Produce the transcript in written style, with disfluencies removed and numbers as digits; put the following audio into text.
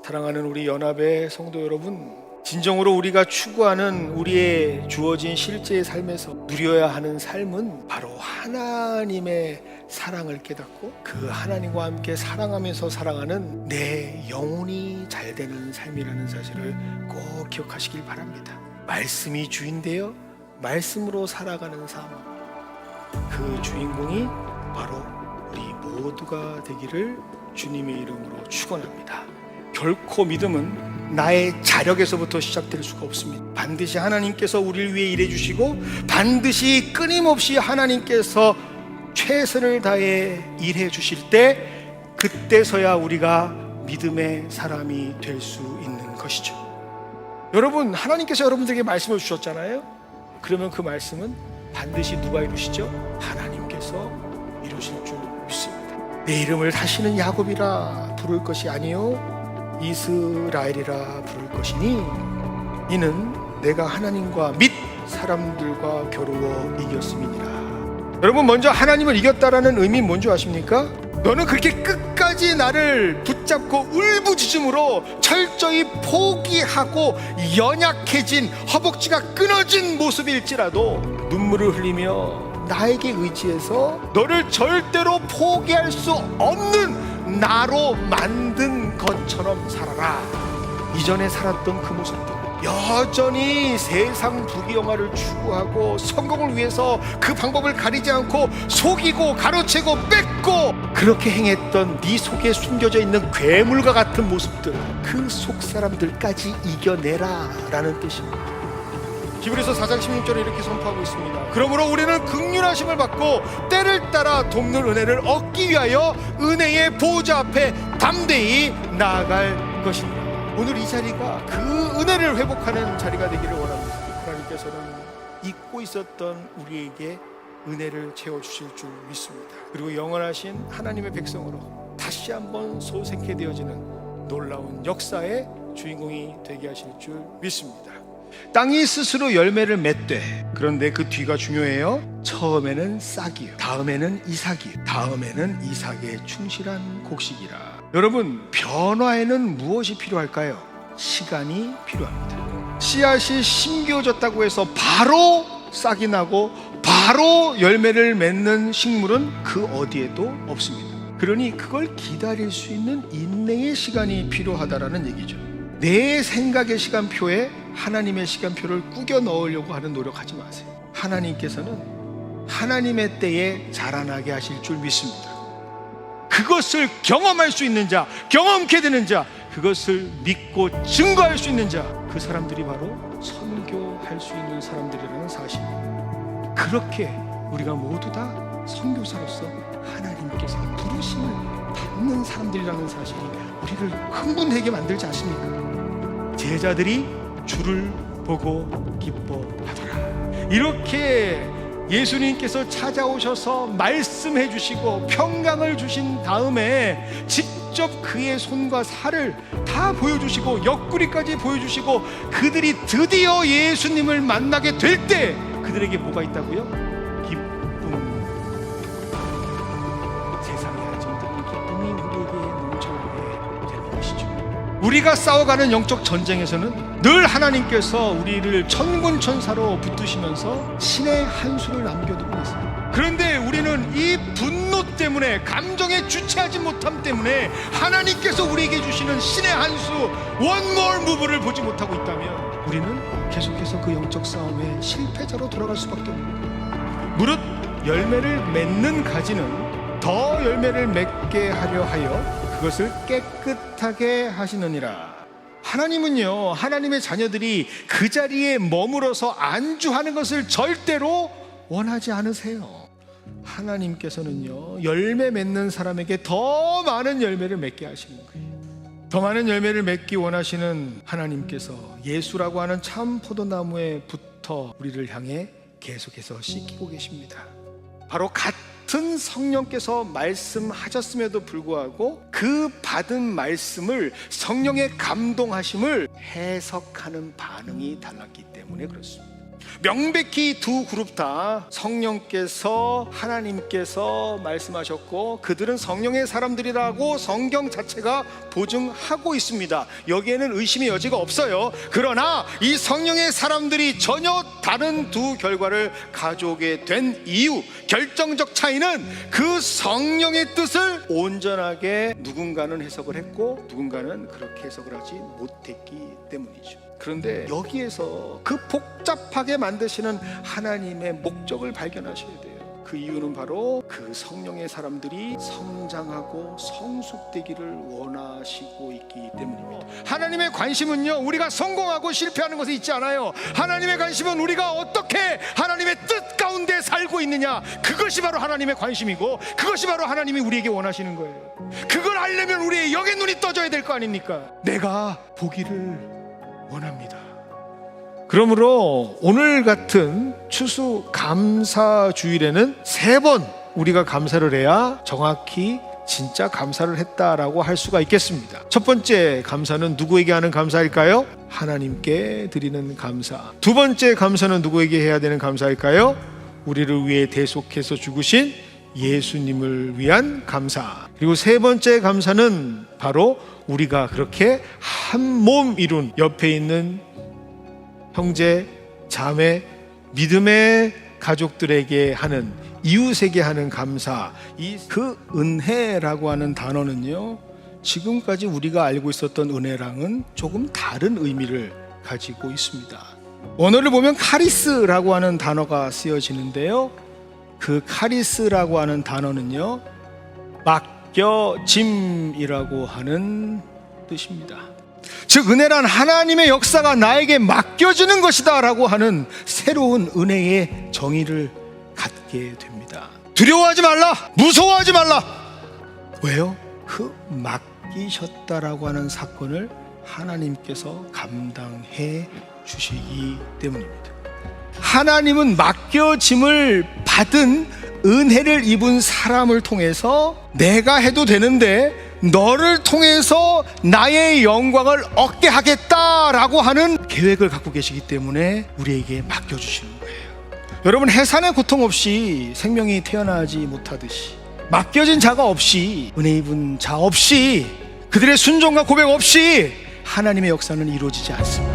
사랑하는 우리 연합의 성도 여러분, 진정으로 우리가 추구하는 우리의 주어진 실제의 삶에서 누려야 하는 삶은 바로 하나님의 사랑을 깨닫고 그 하나님과 함께 사랑하면서 살아가는 내 영혼이 잘 되는 삶이라는 사실을 꼭 기억하시길 바랍니다. 말씀이 주인되어 말씀으로 살아가는 삶, 그 주인공이 바로 우리 모두가 되기를 주님의 이름으로 축원합니다. 결코 믿음은 나의 자력에서부터 시작될 수가 없습니다. 반드시 하나님께서 우리를 위해 일해 주시고 반드시 끊임없이 하나님께서 최선을 다해 일해 주실 때, 그때서야 우리가 믿음의 사람이 될 수 있는 것이죠. 여러분, 하나님께서 여러분들에게 말씀을 주셨잖아요. 그러면 그 말씀은 반드시 누가 이루시죠? 하나님께서 이루실 줄 믿습니다. 내 이름을 다시는 야곱이라 부를 것이 아니요 이스라엘이라 부를 것이니 이는 내가 하나님과 및 사람들과 겨루어 이겼음이니라. 여러분, 먼저 하나님을 이겼다라는 의미는 뭔지 아십니까? 너는 그렇게 끝까지 나를 붙잡고 울부짖음으로 철저히 포기하고 연약해진 허벅지가 끊어진 모습일지라도 눈물을 흘리며 나에게 의지해서 너를 절대로 포기할 수 없는 나로 만든 것처럼 살아라. 이전에 살았던 그 모습들, 여전히 세상 부귀영화를 추구하고 성공을 위해서 그 방법을 가리지 않고 속이고 가로채고 뺏고 그렇게 행했던 네 속에 숨겨져 있는 괴물과 같은 모습들, 그 속 사람들까지 이겨내라 라는 뜻입니다. 히브리서 4장 16절에 이렇게 선포하고 있습니다. 그러므로 우리는 긍휼하심을 받고 때를 따라 돕는 은혜를 얻기 위하여 은혜의 보좌 앞에 담대히 나아갈 것입니다. 오늘 이 자리가 그 은혜를 회복하는 자리가 되기를 원합니다. 하나님께서는 잊고 있었던 우리에게 은혜를 채워주실 줄 믿습니다. 그리고 영원하신 하나님의 백성으로 다시 한번 소생케 되어지는 놀라운 역사의 주인공이 되게 하실 줄 믿습니다. 땅이 스스로 열매를 맺되, 그런데 그 뒤가 중요해요. 처음에는 싹이요, 다음에는 이삭이요, 다음에는 이삭의 충실한 곡식이라. 여러분, 변화에는 무엇이 필요할까요? 시간이 필요합니다. 씨앗이 심겨졌다고 해서 바로 싹이 나고 바로 열매를 맺는 식물은 그 어디에도 없습니다. 그러니 그걸 기다릴 수 있는 인내의 시간이 필요하다라는 얘기죠. 내 생각의 시간표에 하나님의 시간표를 꾸겨 넣으려고 하는 노력하지 마세요. 하나님께서는 하나님의 때에 자라나게 하실 줄 믿습니다. 그것을 경험할 수 있는 자, 경험케 되는 자, 그것을 믿고 증거할 수 있는 자, 그 사람들이 바로 선교할 수 있는 사람들이라는 사실입니다. 그렇게 우리가 모두 다 선교사로서 하나님께서 부르심을 받는 사람들이라는 사실이 우리를 흥분하게 만들지 않습니까? 제자들이 주를 보고 기뻐하더라. 이렇게 예수님께서 찾아오셔서 말씀해 주시고 평강을 주신 다음에 직접 그의 손과 살을 다 보여주시고 옆구리까지 보여주시고 그들이 드디어 예수님을 만나게 될 때 그들에게 뭐가 있다고요? 기쁨. 세상에 하지 못하는 기쁨이 우리에게 넘쳐나게 되는 것이죠. 우리가 싸워가는 영적 전쟁에서는 늘 하나님께서 우리를 천군천사로 붙드시면서 신의 한 수를 남겨두고 있습니다. 그런데 우리는 이 분노 때문에, 감정에 주체하지 못함 때문에 하나님께서 우리에게 주시는 신의 한 수, one more move를 보지 못하고 있다면 우리는 계속해서 그 영적 싸움의 실패자로 돌아갈 수밖에 없습니다. 무릇 열매를 맺는 가지는 더 열매를 맺게 하려 하여 그것을 깨끗하게 하시느니라. 하나님은요, 하나님의 자녀들이 그 자리에 머물러서 안주하는 것을 절대로 원하지 않으세요. 하나님께서는요, 열매 맺는 사람에게 더 많은 열매를 맺게 하시는 거예요. 더 많은 열매를 맺기 원하시는 하나님께서 예수라고 하는 참 포도나무에 붙어 우리를 향해 계속해서 씻기고 계십니다. 바로 같은 성령께서 말씀하셨음에도 불구하고 그 받은 말씀을, 성령의 감동하심을 해석하는 반응이 달랐기 때문에 그렇습니다. 명백히 두 그룹 다 성령께서 하나님께서 말씀하셨고 그들은 성령의 사람들이라고 성경 자체가 보증하고 있습니다. 여기에는 의심의 여지가 없어요. 그러나 이 성령의 사람들이 전혀 다른 두 결과를 가져오게 된 이유, 결정적 차이는 그 성령의 뜻을 온전하게 누군가는 해석을 했고 누군가는 그렇게 해석을 하지 못했기 때문이죠. 그런데 여기에서 그 복잡하게 만드시는 하나님의 목적을 발견하셔야 돼요. 그 이유는 바로 그 성령의 사람들이 성장하고 성숙되기를 원하시고 있기 때문입니다. 하나님의 관심은요, 우리가 성공하고 실패하는 것에 있지 않아요. 하나님의 관심은 우리가 어떻게 하나님의 뜻 가운데 살고 있느냐, 그것이 바로 하나님의 관심이고 그것이 바로 하나님이 우리에게 원하시는 거예요. 그걸 알려면 우리의 영의 눈이 떠져야 될 거 아닙니까? 내가 보기를 원합니다. 그러므로 오늘 같은 추수 감사 주일에는 3번 우리가 감사를 해야 정확히 진짜 감사를 했다라고 할 수가 있겠습니다. 첫 번째 감사는 누구에게 하는 감사일까요? 하나님께 드리는 감사. 두 번째 감사는 누구에게 해야 되는 감사일까요? 우리를 위해 대속해서 죽으신 예수님을 위한 감사. 그리고 세 번째 감사는 바로 우리가 그렇게 한 몸 이룬 옆에 있는 형제, 자매, 믿음의 가족들에게 하는, 이웃에게 하는 감사. 그 은혜라고 하는 단어는요, 지금까지 우리가 알고 있었던 은혜랑은 조금 다른 의미를 가지고 있습니다. 원어를 보면 카리스라고 하는 단어가 쓰여지는데요, 그 카리스라고 하는 단어는요, 맡겨짐이라고 하는 뜻입니다. 즉 은혜란 하나님의 역사가 나에게 맡겨지는 것이다 라고 하는 새로운 은혜의 정의를 갖게 됩니다. 두려워하지 말라, 무서워하지 말라. 왜요? 그 맡기셨다라고 하는 사건을 하나님께서 감당해 주시기 때문입니다. 하나님은 맡겨짐을 받은 은혜를 입은 사람을 통해서 내가 해도 되는데 너를 통해서 나의 영광을 얻게 하겠다라고 하는 계획을 갖고 계시기 때문에 우리에게 맡겨주시는 거예요. 여러분, 해산의 고통 없이 생명이 태어나지 못하듯이, 맡겨진 자가 없이, 은혜 입은 자 없이, 그들의 순종과 고백 없이 하나님의 역사는 이루어지지 않습니다.